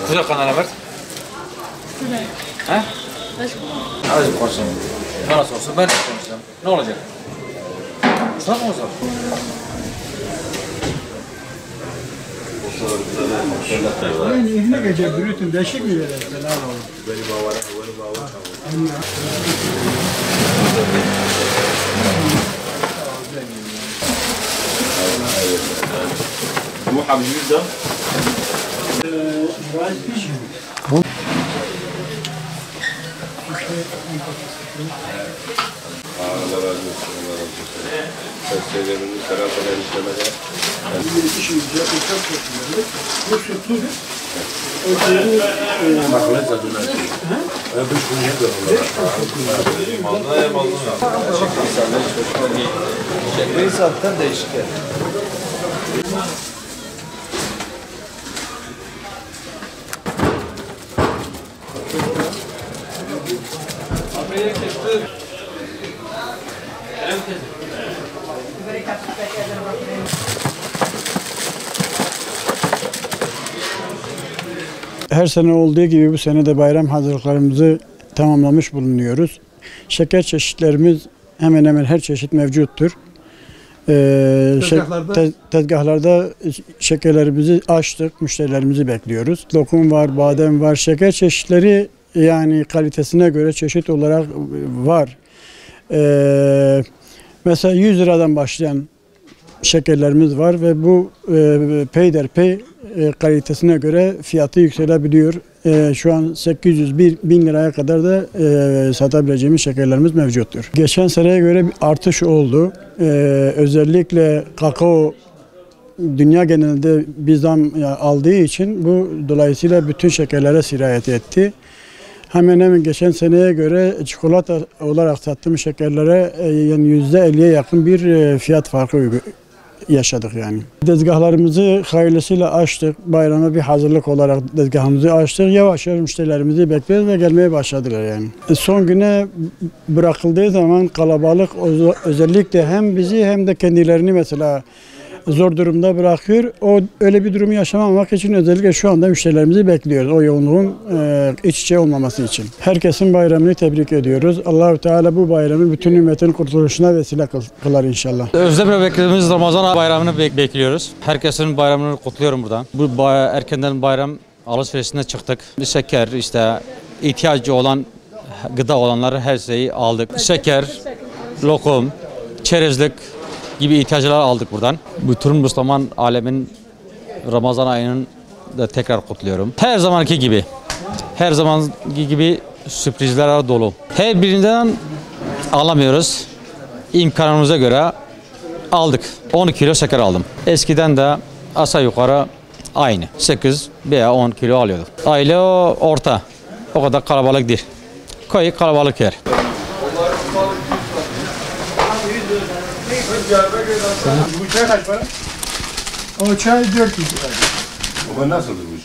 Güzel kanala Mert. He? Azıcık konuşalım. Nasıl olsun ben de konuşacağım. Ne olacak? Uçak mı olacak? Ne gece bürütün değişik mi verir? مو حابين ده Allah razı olsun, Allah razı olsun. Seslerimini selam kadar işlemede. Bir işimiz yapıyor, çok kötü. Bu sütlü. Maklet zadına. Bir şunu yapıyorum. Malda malda. Şekeri zaten değişik. Her sene olduğu gibi bu sene de bayram hazırlıklarımızı tamamlamış bulunuyoruz. Şeker çeşitlerimiz hemen hemen her çeşit mevcuttur. Tezgahlarda şekerlerimizi açtık, müşterilerimizi bekliyoruz. Lokum var, badem var, şeker çeşitleri yani kalitesine göre çeşit olarak var. Mesela 100 liradan başlayan şekerlerimiz var ve bu peyderpey kalitesine göre fiyatı yükselebiliyor. Şu an 800-1000 liraya kadar da satabileceğimiz şekerlerimiz mevcuttur. Geçen seneye göre bir artış oldu. Özellikle kakao dünya genelinde bir zam aldığı için bu dolayısıyla bütün şekerlere sirayet etti. Hemen hemen geçen seneye göre çikolata olarak sattığımız şekerlere yani %50'ye yakın bir fiyat farkı yaşadık yani. Tezgahlarımızı hayırlısıyla açtık. Bayrama bir hazırlık olarak tezgahımızı açtık. Yavaş yavaş müşterilerimizi bekliyoruz ve gelmeye başladılar yani. Son güne bırakıldığı zaman kalabalık özellikle hem bizi hem de kendilerini mesela zor durumda bırakıyor. O öyle bir durumu yaşamamak için özellikle şu anda müşterilerimizi bekliyoruz. O yoğunluğun iç içe olmaması için. Herkesin bayramını tebrik ediyoruz. Allahu Teala bu bayramı bütün ümmetin kurtuluşuna vesile kılar inşallah. Özlemle beklediğimiz Ramazan bayramını bekliyoruz. Herkesin bayramını kutluyorum buradan. Bu erkenden bayram alışverişine çıktık. Şeker işte ihtiyacı olan gıda olanları her şeyi aldık. Şeker, lokum, çerezlik gibi ihtiyaçlar aldık buradan. Bütün Müslüman alemin Ramazan ayının da tekrar kutluyorum. Her zamanki gibi, her zamanki gibi sürprizler dolu. Her birinden alamıyoruz. İmkanımıza göre aldık. 10 kilo şeker aldım. Eskiden de aşağı yukarı aynı. 8 veya 10 kilo alıyorduk. Aile orta. O kadar kalabalık değil. Köy kalabalık yer. Bu çay kaç para? O çay 400 lira. Bu nasıl bu iş?